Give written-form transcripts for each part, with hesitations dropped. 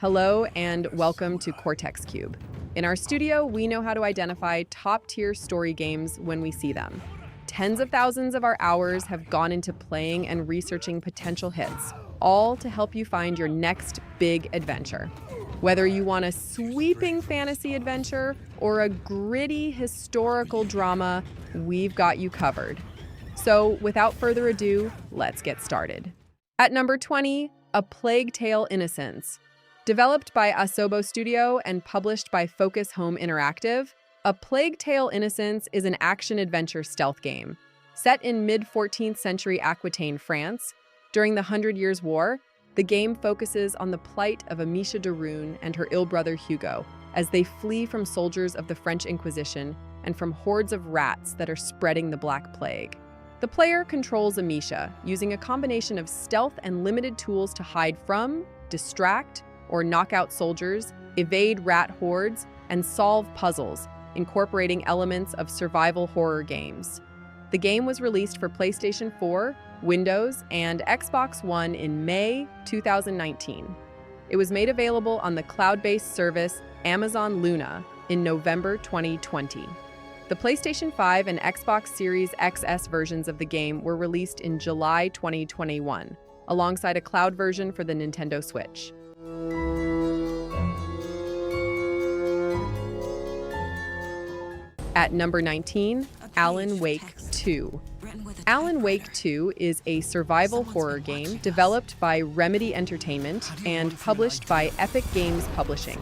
Hello and welcome to Cortex Cube. In our studio, we know how to identify top-tier story games when we see them. Tens of thousands of our hours have gone into playing and researching potential hits, all to help you find your next big adventure. Whether you want a sweeping fantasy adventure or a gritty historical drama, we've got you covered. So without further ado, let's get started. At number 20, A Plague Tale: Innocence. Developed by Asobo Studio and published by Focus Home Interactive, A Plague Tale: Innocence is an action-adventure stealth game. Set in mid-14th century Aquitaine, France, during the 100 Years' War, the game focuses on the plight of Amicia de Rune and her ill brother Hugo as they flee from soldiers of the French Inquisition and from hordes of rats that are spreading the Black Plague. The player controls Amicia, using a combination of stealth and limited tools to hide from, distract, or knock out soldiers, evade rat hordes, and solve puzzles, incorporating elements of survival horror games. The game was released for PlayStation 4, Windows, and Xbox One in May 2019. It was made available on the cloud-based service Amazon Luna in November 2020. The PlayStation 5 and Xbox Series XS versions of the game were released in July 2021, alongside a cloud version for the Nintendo Switch. At number 19, Alan Wake 2. Alan Wake 2 is a survival horror game developed by Remedy Entertainment and published by Epic Games Publishing.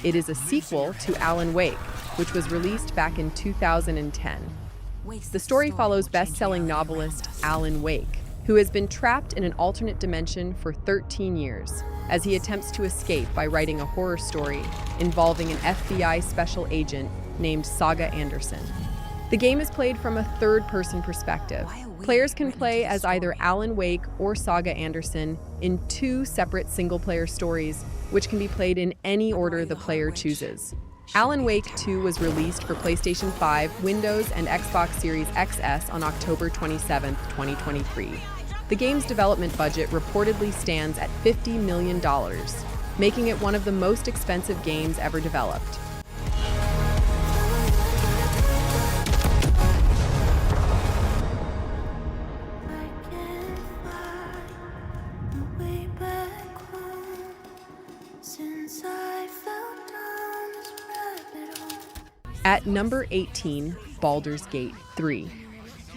It is a sequel to Alan Wake, which was released back in 2010. The story follows best-selling novelist Alan Wake, who has been trapped in an alternate dimension for 13 years, as he attempts to escape by writing a horror story involving an FBI special agent named Saga Anderson. The game is played from a third-person perspective. Players can play as either Alan Wake or Saga Anderson in two separate single-player stories, which can be played in any order the player chooses. Alan Wake 2 was released for PlayStation 5, Windows, and Xbox Series XS on October 27, 2023. The game's development budget reportedly stands at $50 million, making it one of the most expensive games ever developed. At number 18, Baldur's Gate 3.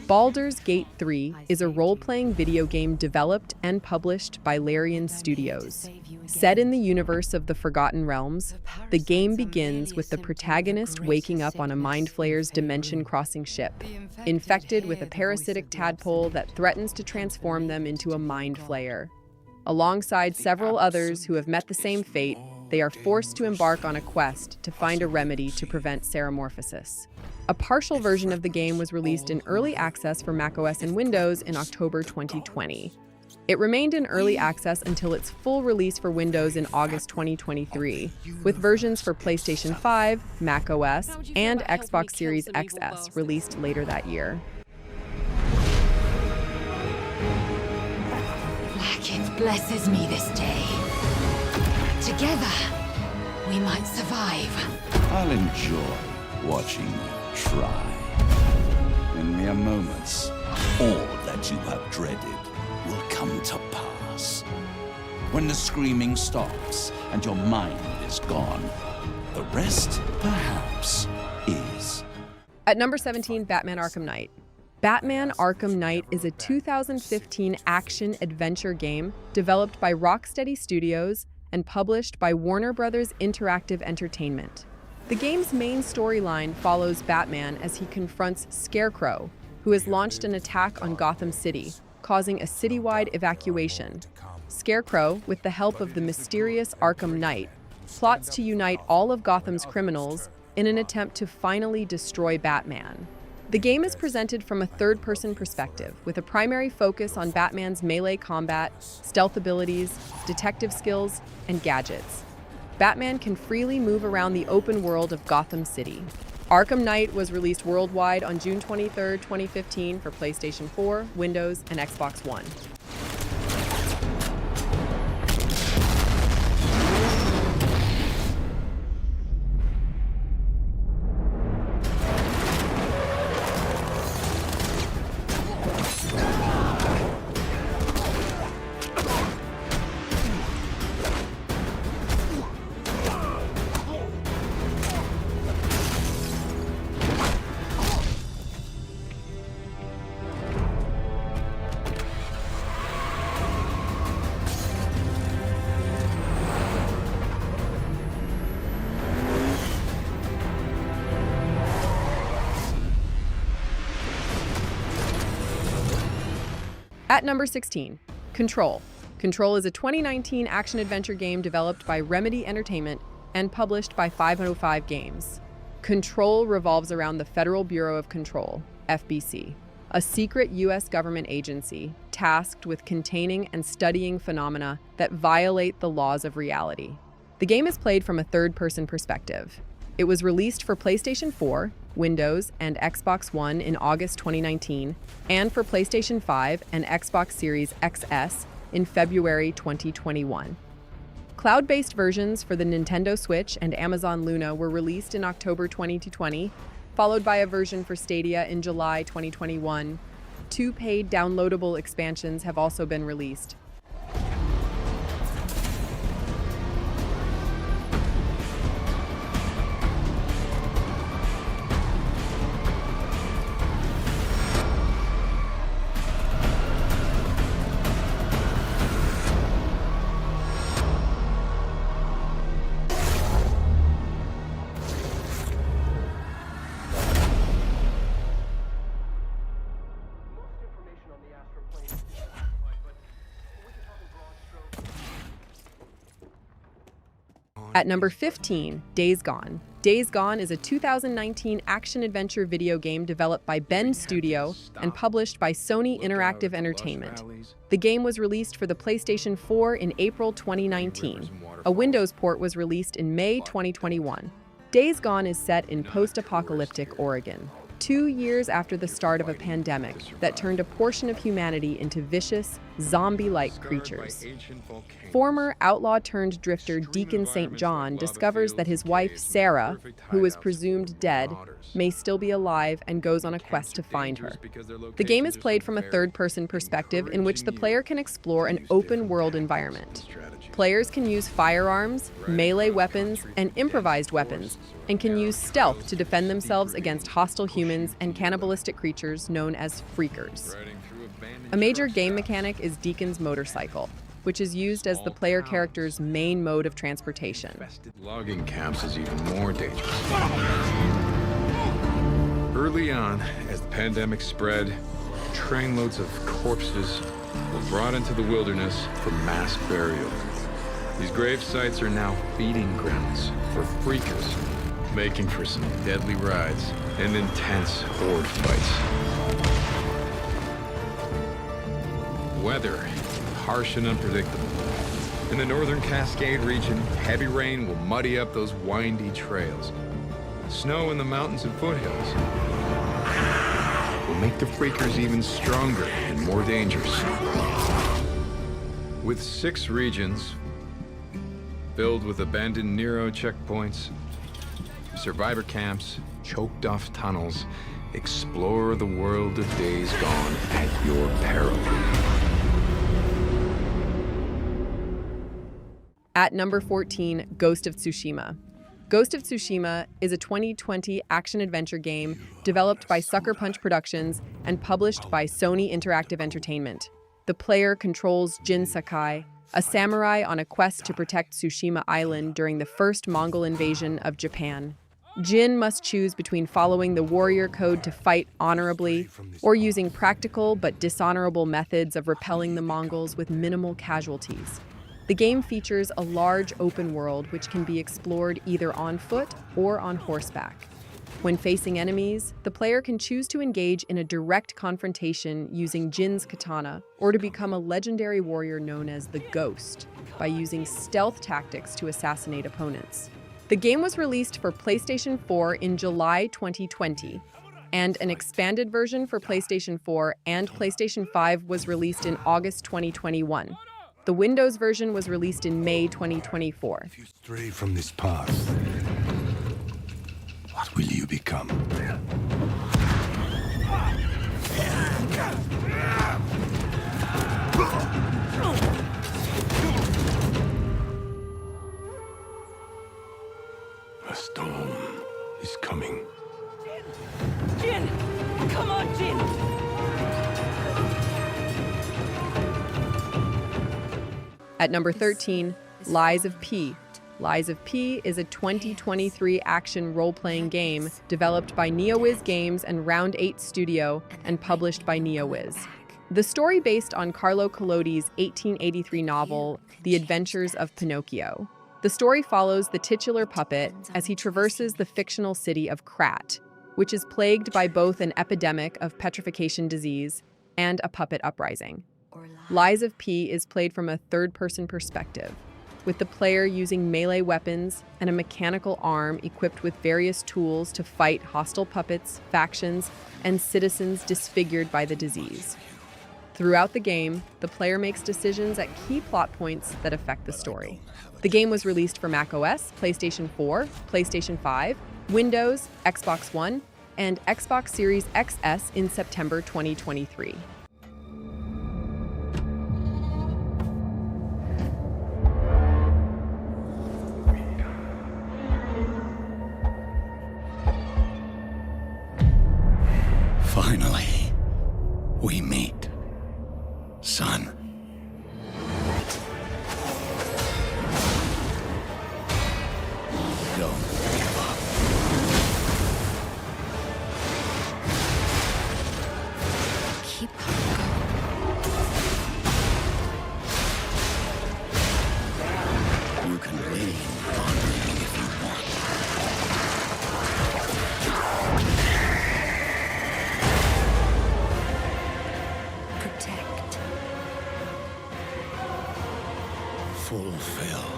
Baldur's Gate 3 is a role-playing video game developed and published by Larian Studios. Set in the universe of the Forgotten Realms, the game begins with the protagonist waking up on a Mind Flayer's dimension-crossing ship, infected with a parasitic tadpole that threatens to transform them into a Mind Flayer. Alongside several others who have met the same fate, they are forced to embark on a quest to find a remedy to prevent seramorphosis. A partial version of the game was released in early access for macOS and Windows in October 2020. It remained in early access until its full release for Windows in August 2023, with versions for PlayStation 5, macOS, and Xbox Series XS released later that year. It blesses me this day. Together, we might survive. I'll enjoy watching you try. In mere moments, all that you have dreaded will come to pass. When the screaming stops and your mind is gone, the rest, perhaps, is. At number 17, Batman: Arkham Knight. Batman: Arkham Knight is a 2015 action-adventure game developed by Rocksteady Studios and published by Warner Bros. Interactive Entertainment. The game's main storyline follows Batman as he confronts Scarecrow, who has launched an attack on Gotham City, causing a citywide evacuation. Scarecrow, with the help of the mysterious Arkham Knight, plots to unite all of Gotham's criminals in an attempt to finally destroy Batman. The game is presented from a third-person perspective, with a primary focus on Batman's melee combat, stealth abilities, detective skills, and gadgets. Batman can freely move around the open world of Gotham City. Arkham Knight was released worldwide on June 23, 2015 for PlayStation 4, Windows, and Xbox One. At number 16, Control. Control is a 2019 action-adventure game developed by Remedy Entertainment and published by 505 Games. Control revolves around the Federal Bureau of Control, FBC, a secret U.S. government agency tasked with containing and studying phenomena that violate the laws of reality. The game is played from a third-person perspective. It was released for PlayStation 4, Windows, and Xbox One in August 2019, and for PlayStation 5 and Xbox Series XS in February 2021. Cloud-based versions for the Nintendo Switch and Amazon Luna were released in October 2020, followed by a version for Stadia in July 2021. 2 paid downloadable expansions have also been released. At number 15, Days Gone. Days Gone is a 2019 action-adventure video game developed by Bend Studio and published by Sony Interactive Entertainment. The game was released for the PlayStation 4 in April 2019. A Windows port was released in May 2021. Days Gone is set in post-apocalyptic Oregon, 2 years after the start of a pandemic that turned a portion of humanity into vicious, zombie-like creatures. Former outlaw-turned-drifter Deacon St. John discovers that his wife, Sarah, who is presumed dead, may still be alive and goes on a quest to find her. The game is played from a third-person perspective in which the player can explore an open-world environment. Players can use firearms, melee weapons, and improvised weapons, and can use stealth to defend themselves against hostile humans and cannibalistic creatures known as freakers. A major game mechanic is Deacon's motorcycle, which is used as the player character's main mode of transportation. Logging camps is even more dangerous. Early on, as the pandemic spread, trainloads of corpses were brought into the wilderness for mass burial. These grave sites are now feeding grounds for freakers, making for some deadly rides and intense horde fights. Weather, harsh and unpredictable. In the northern Cascade region, heavy rain will muddy up those windy trails. Snow in the mountains and foothills will make the freakers even stronger and more dangerous. With 6 regions filled with abandoned Nero checkpoints, survivor camps, choked off tunnels, explore the world of Days Gone at your peril. At number 14, Ghost of Tsushima. Ghost of Tsushima is a 2020 action-adventure game developed by Sucker Punch Productions and published by Sony Interactive Entertainment. The player controls Jin Sakai, a samurai on a quest to protect Tsushima Island during the first Mongol invasion of Japan. Jin must choose between following the warrior code to fight honorably or using practical but dishonorable methods of repelling the Mongols with minimal casualties. The game features a large open world which can be explored either on foot or on horseback. When facing enemies, the player can choose to engage in a direct confrontation using Jin's katana or to become a legendary warrior known as the Ghost by using stealth tactics to assassinate opponents. The game was released for PlayStation 4 in July 2020, and an expanded version for PlayStation 4 and PlayStation 5 was released in August 2021. The Windows version was released in May 2024. If you stray from this path, what will you become? A storm is coming. Jin! Come on, Jin! At number 13, Lies of P. Lies of P is a 2023 action role-playing game developed by NeoWiz Games and Round 8 Studio and published by NeoWiz. The story based on Carlo Collodi's 1883 novel, The Adventures of Pinocchio. The story follows the titular puppet as he traverses the fictional city of Krat, which is plagued by both an epidemic of petrification disease and a puppet uprising. Lies of P is played from a third-person perspective, with the player using melee weapons and a mechanical arm equipped with various tools to fight hostile puppets, factions, and citizens disfigured by the disease. Throughout the game, the player makes decisions at key plot points that affect the story. The game was released for macOS, PlayStation 4, PlayStation 5, Windows, Xbox One, and Xbox Series XS in September 2023. Finally, we meet. Son. Don't give up. Keep going. You can lean on me if you want. Protect. Fulfill.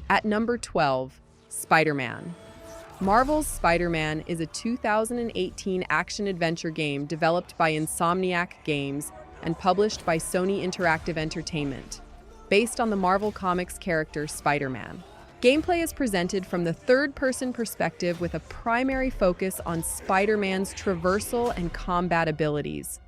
At number 12, Spider-Man. Marvel's Spider-Man is a 2018 action-adventure game developed by Insomniac Games and published by Sony Interactive Entertainment, based on the Marvel Comics character Spider-Man. Gameplay is presented from the third-person perspective with a primary focus on Spider-Man's traversal and combat abilities.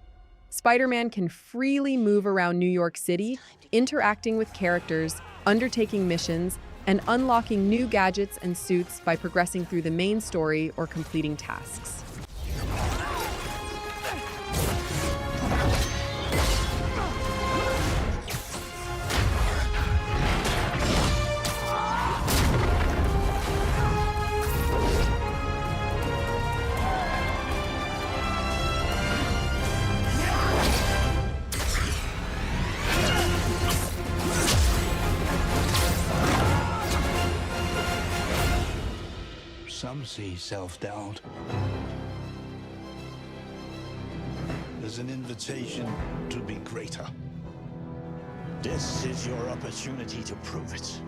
Spider-Man can freely move around New York City, interacting with characters, undertaking missions, and unlocking new gadgets and suits by progressing through the main story or completing tasks. Some see self-doubt as an invitation to be greater. This is your opportunity to prove it.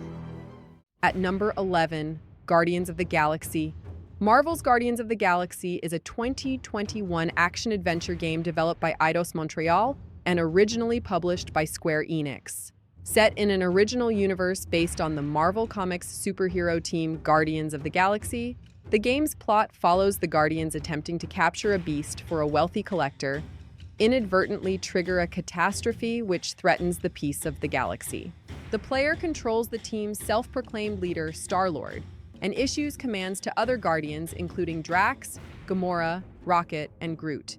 At number 11, Guardians of the Galaxy. Marvel's Guardians of the Galaxy is a 2021 action-adventure game developed by Eidos Montreal and originally published by Square Enix. Set in an original universe based on the Marvel Comics superhero team Guardians of the Galaxy, the game's plot follows the Guardians attempting to capture a beast for a wealthy collector, inadvertently trigger a catastrophe which threatens the peace of the galaxy. The player controls the team's self-proclaimed leader, Star-Lord, and issues commands to other Guardians including Drax, Gamora, Rocket, and Groot.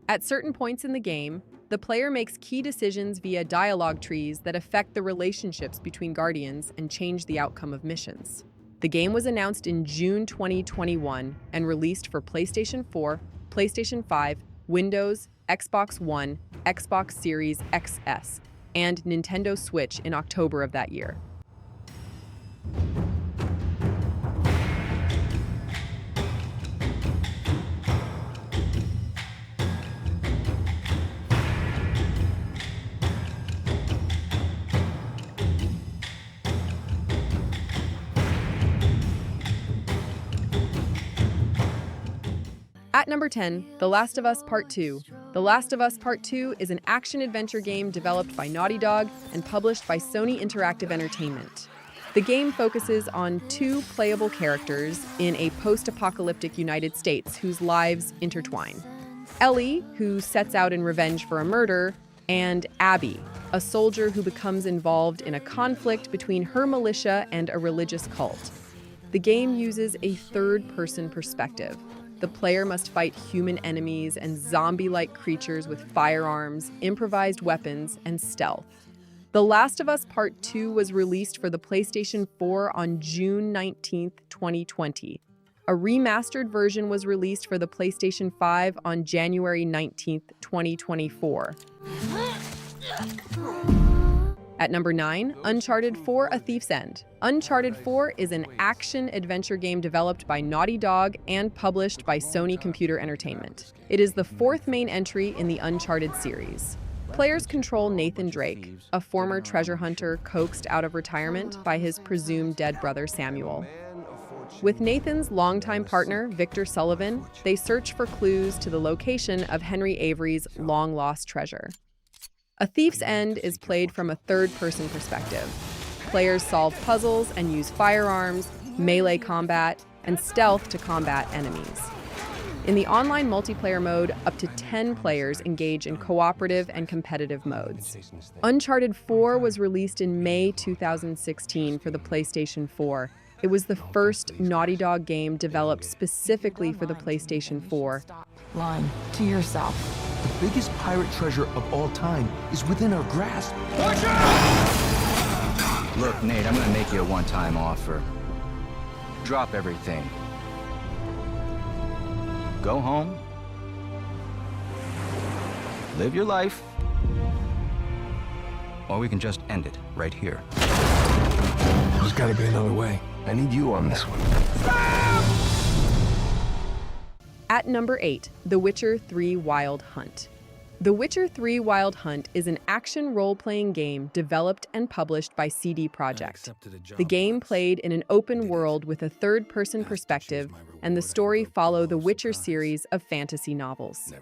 At certain points in the game, the player makes key decisions via dialogue trees that affect the relationships between Guardians and change the outcome of missions. The game was announced in June 2021 and released for PlayStation 4, PlayStation 5, Windows, Xbox One, Xbox Series XS, and Nintendo Switch in October of that year. At number 10, The Last of Us Part 2. The Last of Us Part 2 is an action-adventure game developed by Naughty Dog and published by Sony Interactive Entertainment. The game focuses on two playable characters in a post-apocalyptic United States whose lives intertwine. Ellie, who sets out in revenge for a murder, and Abby, a soldier who becomes involved in a conflict between her militia and a religious cult. The game uses a third-person perspective. The player must fight human enemies and zombie-like creatures with firearms, improvised weapons, and stealth. The Last of Us Part 2 was released for the PlayStation 4 on June 19, 2020. A remastered version was released for the PlayStation 5 on January 19, 2024. At number 9, Uncharted 4: A Thief's End. Uncharted 4 is an action-adventure game developed by Naughty Dog and published by Sony Computer Entertainment. It is the fourth main entry in the Uncharted series. Players control Nathan Drake, a former treasure hunter coaxed out of retirement by his presumed dead brother Samuel. With Nathan's longtime partner, Victor Sullivan, they search for clues to the location of Henry Avery's long-lost treasure. A Thief's End is played from a third-person perspective. Players solve puzzles and use firearms, melee combat, and stealth to combat enemies. In the online multiplayer mode, up to 10 players engage in cooperative and competitive modes. Uncharted 4 was released in May 2016 for the PlayStation 4. It was the first Naughty Dog game developed specifically for the PlayStation 4. Lying to yourself. The biggest pirate treasure of all time is within our grasp. Look, Nate, I'm gonna make you a one-time offer. Drop everything. Go home. Live your life. Or we can just end it right here. There's gotta be another way. I need you on this one. At number 8, The Witcher 3: Wild Hunt. The Witcher 3: Wild Hunt is an action role-playing game developed and published by CD Projekt. The game played in an open world with a third-person perspective, and the story follows the Witcher series of fantasy novels.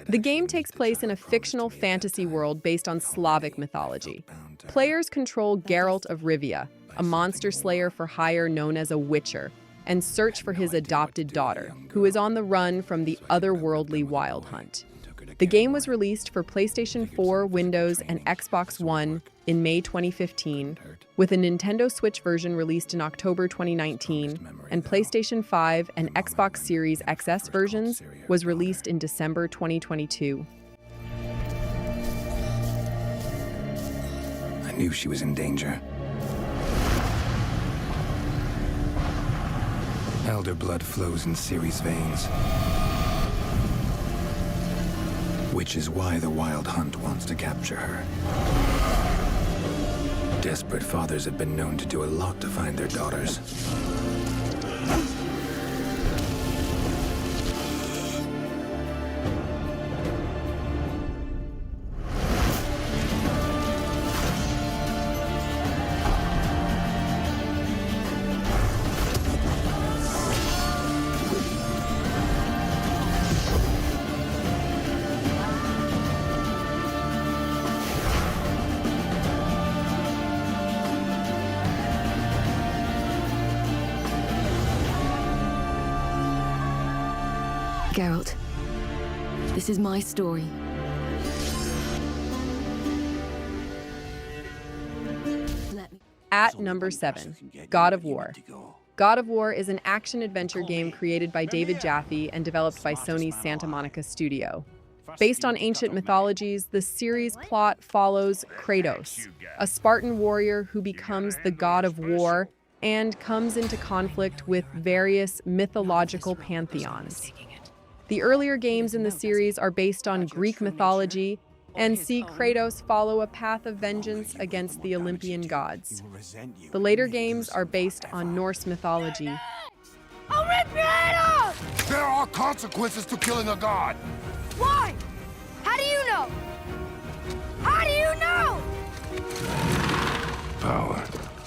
The game takes place in a fictional fantasy world based on Slavic mythology. Players control Geralt of Rivia, a monster slayer for hire known as a Witcher, and search for his adopted daughter, who is on the run from the otherworldly Wild Hunt. The game was released for PlayStation 4, Windows, and Xbox One in May 2015, with a Nintendo Switch version released in October 2019, and PlayStation 5 and Xbox Series XS versions was released in December 2022. I knew she was in danger. Elder blood flows in Ciri's veins. Which is why the Wild Hunt wants to capture her. Desperate fathers have been known to do a lot to find their daughters. Geralt, this is my story. At number 7, God of War. God of War is an action-adventure game created by David Jaffe and developed by Sony's Santa Monica studio. Based on ancient mythologies, the series plot follows Kratos, a Spartan warrior who becomes the god of war and comes into conflict with various mythological pantheons. The earlier games in the series are based on Greek mythology and see Kratos follow a path of vengeance against the Olympian gods. The later games are based on Norse mythology. I'll rip your head off! There are consequences to killing a god. Why? How do you know? How do you know? Power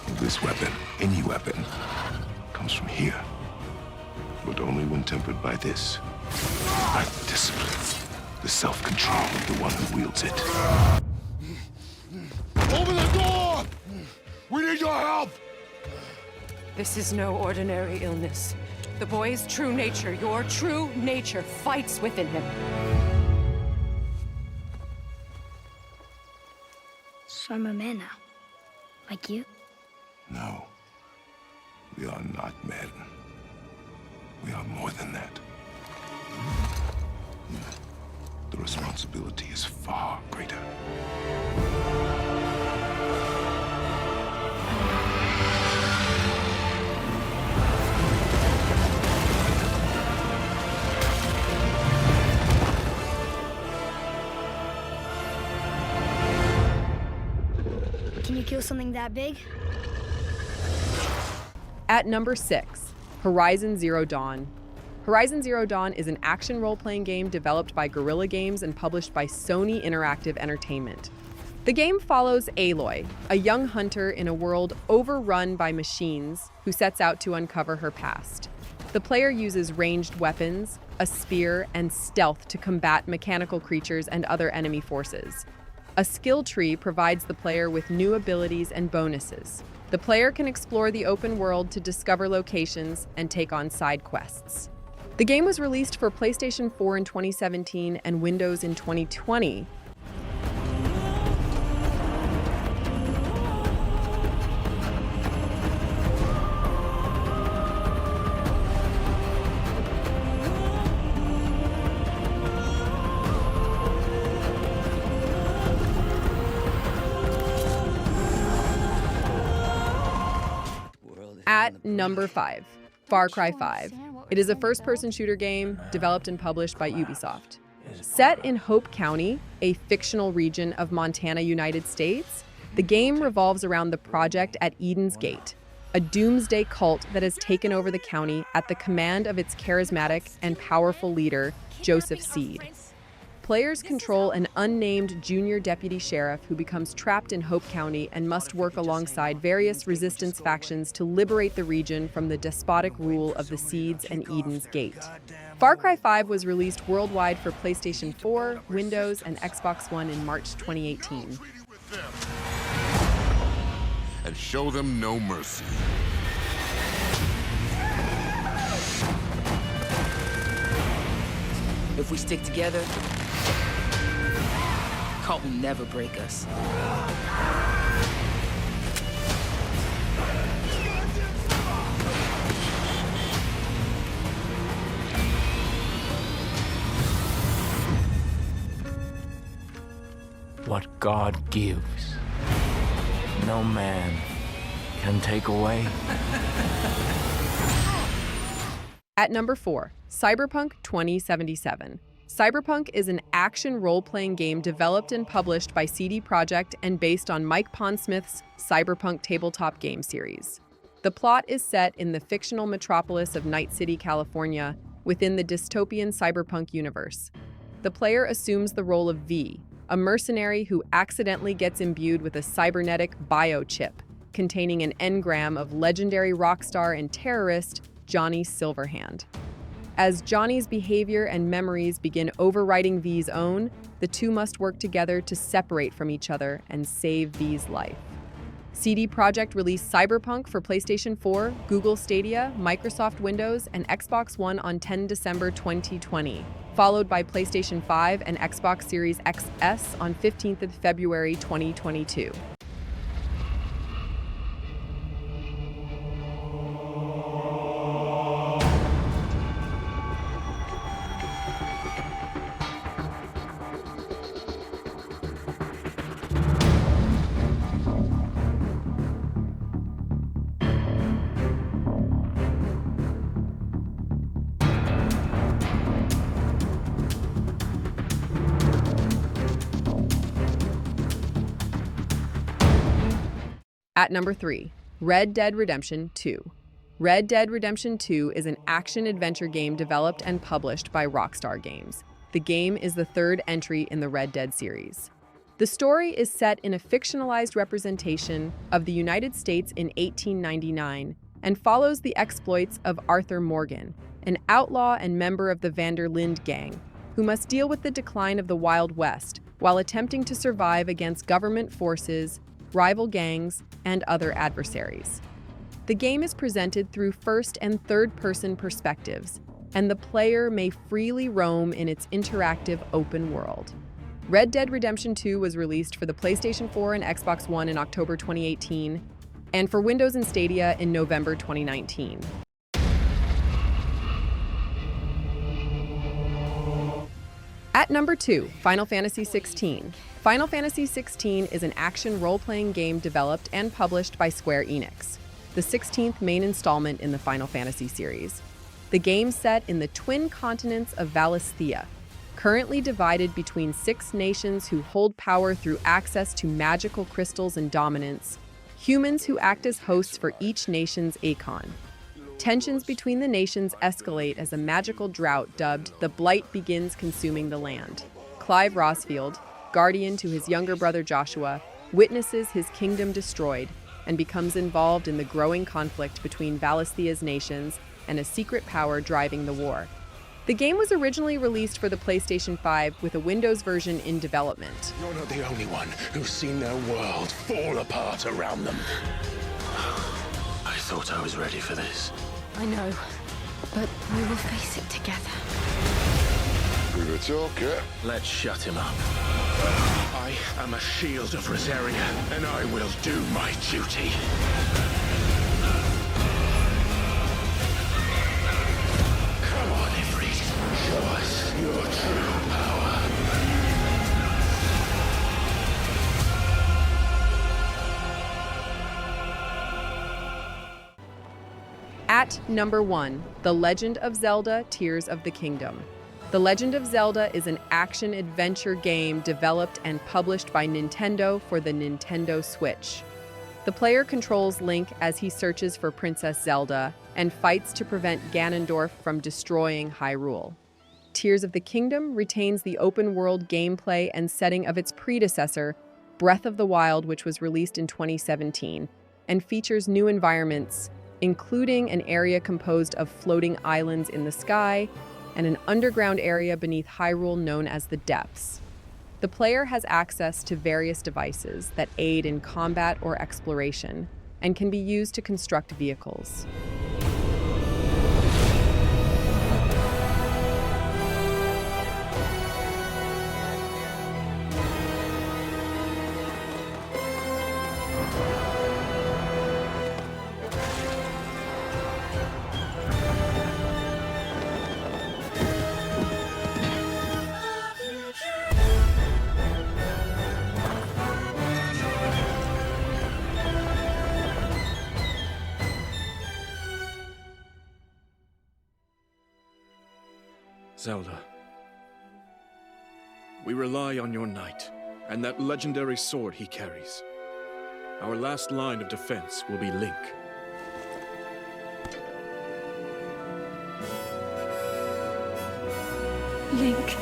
of this weapon, any weapon, comes from here. But only when tempered by this. By the discipline, the self-control of the one who wields it. Open the door! We need your help! This is no ordinary illness. The boy's true nature, your true nature, fights within him. So I'm a man now. Like you? No. We are not men. We are more than that. The responsibility is far greater. kill something that big? At number 6, Horizon Zero Dawn. Horizon Zero Dawn is an action role-playing game developed by Guerrilla Games and published by Sony Interactive Entertainment. The game follows Aloy, a young hunter in a world overrun by machines who sets out to uncover her past. The player uses ranged weapons, a spear, and stealth to combat mechanical creatures and other enemy forces. A skill tree provides the player with new abilities and bonuses. The player can explore the open world to discover locations and take on side quests. The game was released for PlayStation 4 in 2017 and Windows in 2020. At number 5, Far Cry 5. It is a first-person shooter game developed and published by Ubisoft. Set in Hope County, a fictional region of Montana, United States, the game revolves around the project at Eden's Gate, a doomsday cult that has taken over the county at the command of its charismatic and powerful leader, Joseph Seed. Players control an unnamed junior deputy sheriff who becomes trapped in Hope County and must work alongside various resistance factions to liberate the region from the despotic rule of the Seeds and Eden's Gate. Far Cry 5 was released worldwide for PlayStation 4, Windows, and Xbox One in March 2018. And show them no mercy. If we stick together, cult will never break us. What God gives, no man can take away. At number 4, Cyberpunk 2077. Cyberpunk is an action role-playing game developed and published by CD Projekt and based on Mike Pondsmith's Cyberpunk tabletop game series. The plot is set in the fictional metropolis of Night City, California, within the dystopian cyberpunk universe. The player assumes the role of V, a mercenary who accidentally gets imbued with a cybernetic biochip containing an engram of legendary rock star and terrorist Johnny Silverhand. As Johnny's behavior and memories begin overriding V's own, the two must work together to separate from each other and save V's life. CD Projekt released Cyberpunk for PlayStation 4, Google Stadia, Microsoft Windows, and Xbox One on 10 December 2020, followed by PlayStation 5 and Xbox Series XS on 15th of February 2022. At number 3, Red Dead Redemption 2. Red Dead Redemption 2 is an action-adventure game developed and published by Rockstar Games. The game is the third entry in the Red Dead series. The story is set in a fictionalized representation of the United States in 1899 and follows the exploits of Arthur Morgan, an outlaw and member of the Vanderlinde gang, who must deal with the decline of the Wild West while attempting to survive against government forces, rival gangs, and other adversaries. The game is presented through first and third-person perspectives, and the player may freely roam in its interactive open world. Red Dead Redemption 2 was released for the PlayStation 4 and Xbox One in October 2018, and for Windows and Stadia in November 2019. At number 2, Final Fantasy XVI. Final Fantasy XVI is an action role-playing game developed and published by Square Enix, the 16th main installment in the Final Fantasy series. The game set in the twin continents of Valisthea, currently divided between 6 nations who hold power through access to magical crystals and dominance, humans who act as hosts for each nation's ARKHAM. Tensions between the nations escalate as a magical drought dubbed the Blight begins consuming the land. Clive Rosfield, guardian to his younger brother Joshua, witnesses his kingdom destroyed and becomes involved in the growing conflict between Valisthea's nations and a secret power driving the war. The game was originally released for the PlayStation 5 with a Windows version in development. You're not the only one who's seen their world fall apart around them. I thought I was ready for this. I know, but we will face it together. We're talking. Let's shut him up. I am a shield of Rosaria, and I will do my duty. Come on, Ifrit. Show us your true power. At number 1, The Legend of Zelda: Tears of the Kingdom. The Legend of Zelda is an action-adventure game developed and published by Nintendo for the Nintendo Switch. The player controls Link as he searches for Princess Zelda and fights to prevent Ganondorf from destroying Hyrule. Tears of the Kingdom retains the open-world gameplay and setting of its predecessor, Breath of the Wild, which was released in 2017, and features new environments, including an area composed of floating islands in the sky and an underground area beneath Hyrule known as the Depths. The player has access to various devices that aid in combat or exploration and can be used to construct vehicles. Zelda, we rely on your knight and that legendary sword he carries. Our last line of defense will be Link. Link.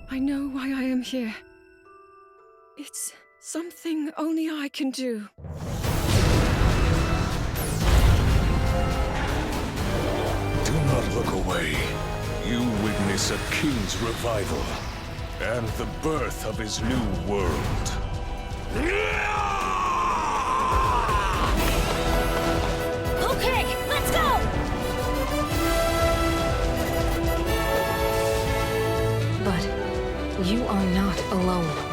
I know why I am here. It's something only I can do. Do not look away. You witness a king's revival and the birth of his new world. Okay, let's go! But you are not alone.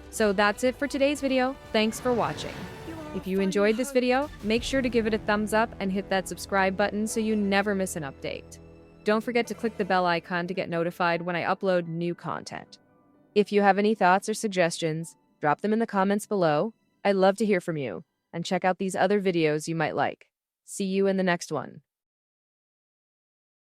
So that's it for today's video. Thanks for watching. If you enjoyed this video, make sure to give it a thumbs up and hit that subscribe button so you never miss an update. Don't forget to click the bell icon to get notified when I upload new content. If you have any thoughts or suggestions, drop them in the comments below. I'd love to hear from you. And check out these other videos you might like. See you in the next one.